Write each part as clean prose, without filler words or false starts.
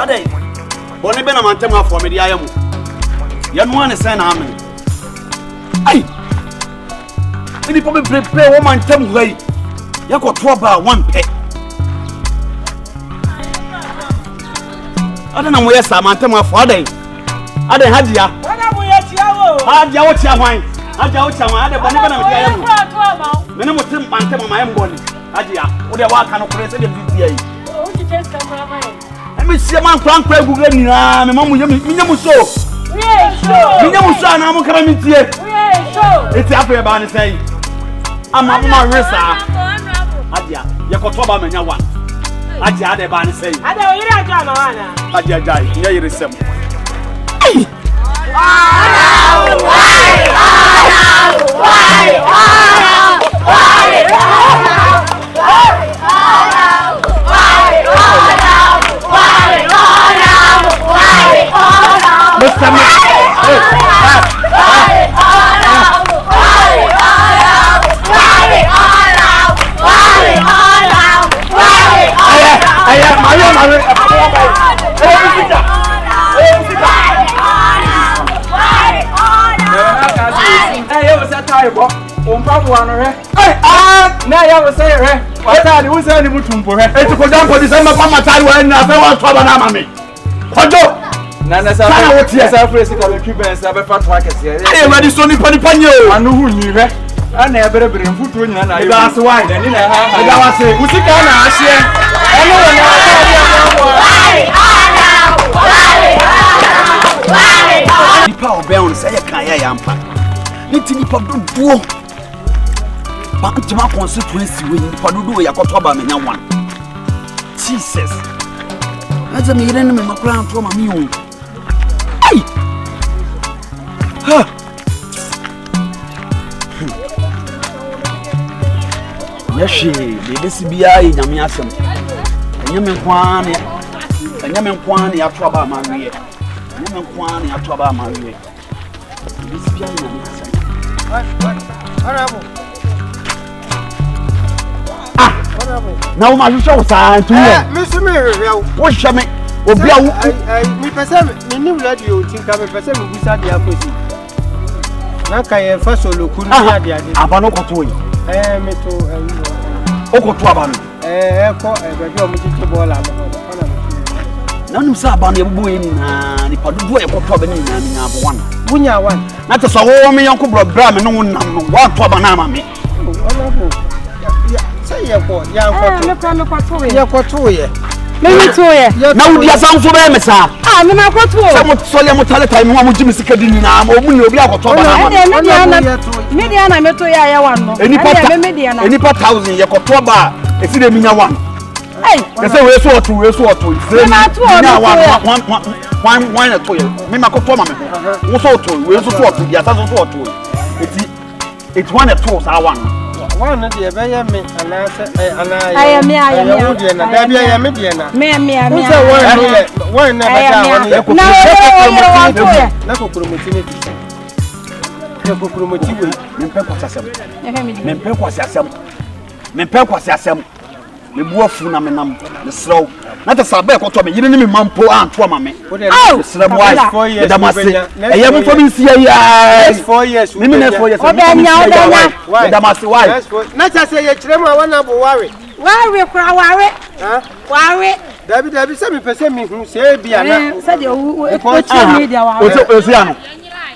Ade, boni be na mantem afọ me dia yamu. Ya no ane sen na amen. Ai. Ini po be prepare wo mantem hwai. Ya ko to ba one pe. Ade na mo yesa mantem afọ ade. Ade hadia. Wana mo yetia wo. Hadia wo tia hwan. Hadia wo tia hwan. Ade boni be na me dia yamu. Me ne mo tem mantem ma yem boni. Hadia, wo de wa ka no kure se de bibi ai. O ti test camera mai. Me see man crank Google ni na me mamu nyamu so. We show. Me nyamu so na mo kara mi tie. We show. Eti afa ba ni say. Ama ma resa. Adia, ye ko to ba menya wan. Adia ade ba ni say. Ade o yira aja na wana. Adia jai, ye yire sem. Na ya say re wata di wusa ni mutumpo he Eti ko jampo di say ma pa matari wa na fe wa to ba na ma me. Kojo. na sa Sana wo tie sa fresh ka be twiben sa be fat wa kese e ma di so ni pani pani o. anu hu ni he ana e bere bere mfutuo nyina na Eba ase wa ni na ha eba wa se musika na ahye eno wo na nipa obe on say ye kan ya yampa. Ni ti nipa dodo. Ba ntima constituency we nipa dodo ya koto ba menya wan. Jesus. Aza me yire ne me makura anto ma mi o. Ai. Ha. Yashi, bebe sibia yi nyame asem. Nyame nkwane. Nyame nkwane ato ba ma wiye. Nyame nkwane ato ba ma wiye. Bebe sibia yi nyame asem. Honourable. Ah, Honourable. Na wo ma hwehwe wo saa ntu wo. Me so me hwehwe wo. Wo hwehwe me. Obi a wo me pese me nim radio tinka me pese me busa dia akosi. Na ka ye fa solo kunu dia dia. Aba no koto yi. Me to Okoto aba no. Ko bebi o mu titi ball am ho. Na nim sa aba no ebubo yi ni na ni padudu e koto aba ni na nya abo wan. Bunya wan. Na te so wo me yanko bra me no wonam no wa to aba na ama me. Say ye ko ya ko Me kwato ye. Ye ko to ye. Me to ye. Na wudi asan so be me sa. Ah, me na kwato. Se mo so le mo tale time mo jimi sika di ni na mo mu ni obi akoto aba na ama. Me dia na me to ye ya wan no. Enipa 1000 ye koto aba e fi de minya wan. Hey, Kese we so otu. na to One to ye. Me makoto ma me. Wo so otu, we so otu, ya sa so otu. It's one to sa wan. One dey be ye me anase I me. Da bia ye me die na. Me. One na be da one ye na kokromoti ne ti. Ye kokromoti we. Me pe kwasi asem. Me buafu na me nam. Me slow. Na te sabe koto me yire ni me mampo anto ama me. Slam wise. Da mase. Eye mo fo bi sia ya. 4 years. Ni me na 4 years. Obenya. Da mase why? Na cha say ye kire mu wana bo ware. Ware kura ware. Ha? Ware. Dabi se me pese me hu se bia na. Say o media wa. O se ano.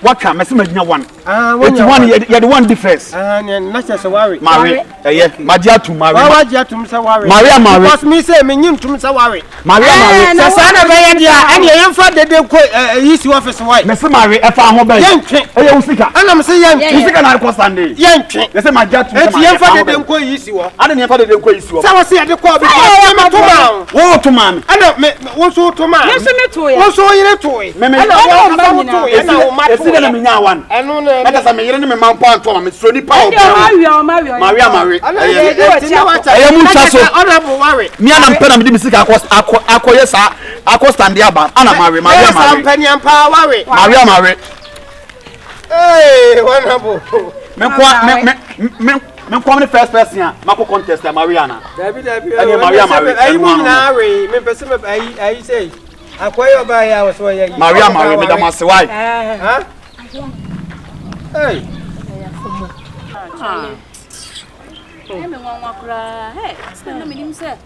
Waka me se magina one. It's one you the one difference. Na cha say ware. Mare. Eye, magia to mare. Wa gia tum se ware. Maria mare. Because me say me nyim tum se ware. Maria. Sa na be ye dia, ene ye mfa dede ko yisi office why. Me se mare e fa ho be. Yentwe. Eye usika. Ana me se yentwe. Usika na ko Sunday. Yentwe. Me se magia to. Eti ye mfa dede ko yisi wo. Ade ne mfa dede ko yisi wo. Sa wo se ye de ko bi. Me to ma. Wo to ma me. Ana me wo so to ma. Me so me to ye. Wo so yire to ye. Me ana wo to ye na wo ma to. me na me nya one eno na na kasa me yere ne me mampo anto me so nipa o Maria aye mu twa so Honourable worry me ana mpe na me di me sika akoye sa stand there ana Maria Sampani ampa worry hey Honourable me come the first person ya mako contest Maria na David Maria ayi mu na we me pese me ayi say akoye oba ya so ya Maria me da mase why ha hey me nwa kura hey stand me nim say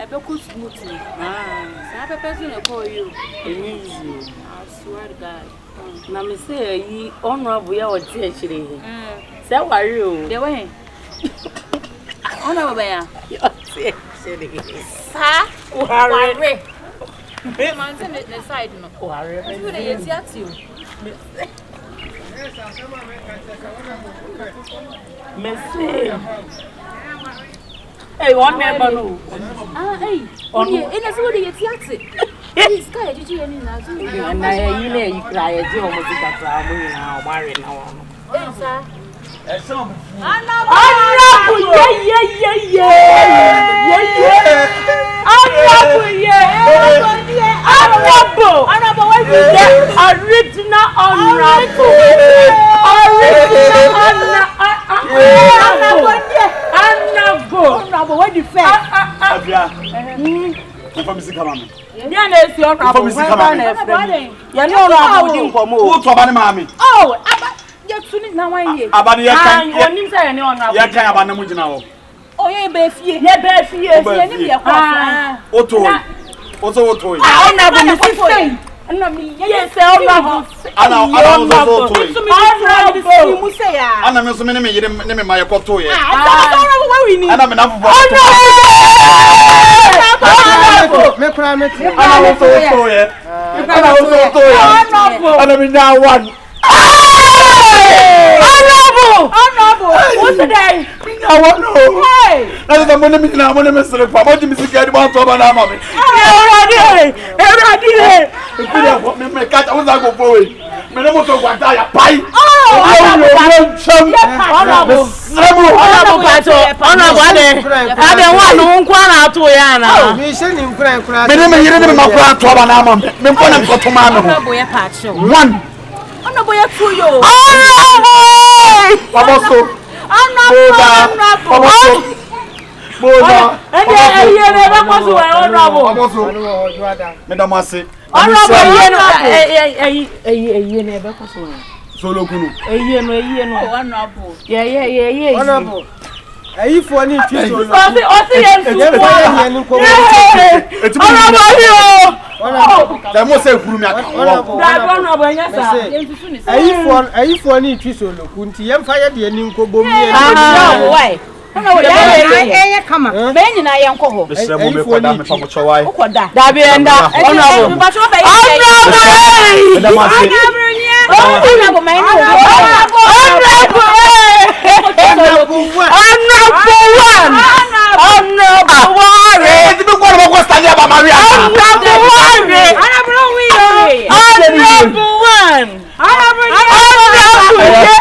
ebe ko smoothly sa pepe so na ko you easy I swear to God na me say yi Honourable ya o ti akire he say worry o de we Honourable ya yo ti akire sa worry me man say the side no worry you dey yeti ati o me say hey one member no hey ina so dey yeti ati this guy did you any na so na yi na yi kra ye je o mo ti katra mo ni na o mare na wo eh sir Honourable Honourable what is the original Honourable Honourable what the first Abia for me sika mama ya na esi Honourable ya no Honourable di nkomo o to ba ne mama oh ya tuni na wan ye abani ya kan onim say ne Honourable ya kan abana mu gina wo oh ye be fie ye ni me kwa o to Honourable me say na me yes Honourable ana o to Honourable mu say ya ana me so me ne me yire ne me ma ye ko to ye Honourable wa wini ana me na fufu me kura me ti ana o to ye ana me nya one Honourable what's the day I want no hey na the money me na money me sere pa mo ji mi sika di ba to ba na ma me Everybody me catch I was go for we me no mo to gwanta ya pai Honourable ade one nkwa na ato ya na me se ni nkura me ne me yire ne me makura to ba na ma me mpo na nkoto ma no Honourable ya pa cho one Honourable ya tu yo Honourable Boza eye ne be kwaso wa Honourable me da mase Honourable eye ne be kwaso wa solo kunu eye no Honourable ye Honourable ayi fo ni ti so lo o si ye su Honourable da mo se furu mi aka Honourable nya sa ayi fo ni ti so lo kunti yem fa ye de ni nko bom ni why Honourable kama be nyina ye nko ho be sere mo be koda me fa mo chowai ukoda da be enda Honourable me da mase Honourable mai ni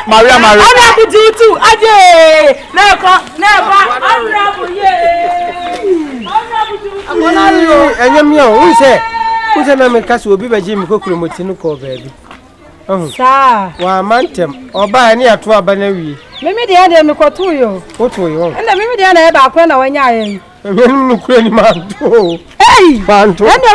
Maria Honourable do too aje never Honourable Honourable enyem yo unse na me kase obi baje mi kokuro moti no ko baabi Sa wa mantem oba ni ato aba na wi mimi de me kotu yo oto yo enda mimi de na e ba kwa na wanya yen me nu kura ni manto hey manto enda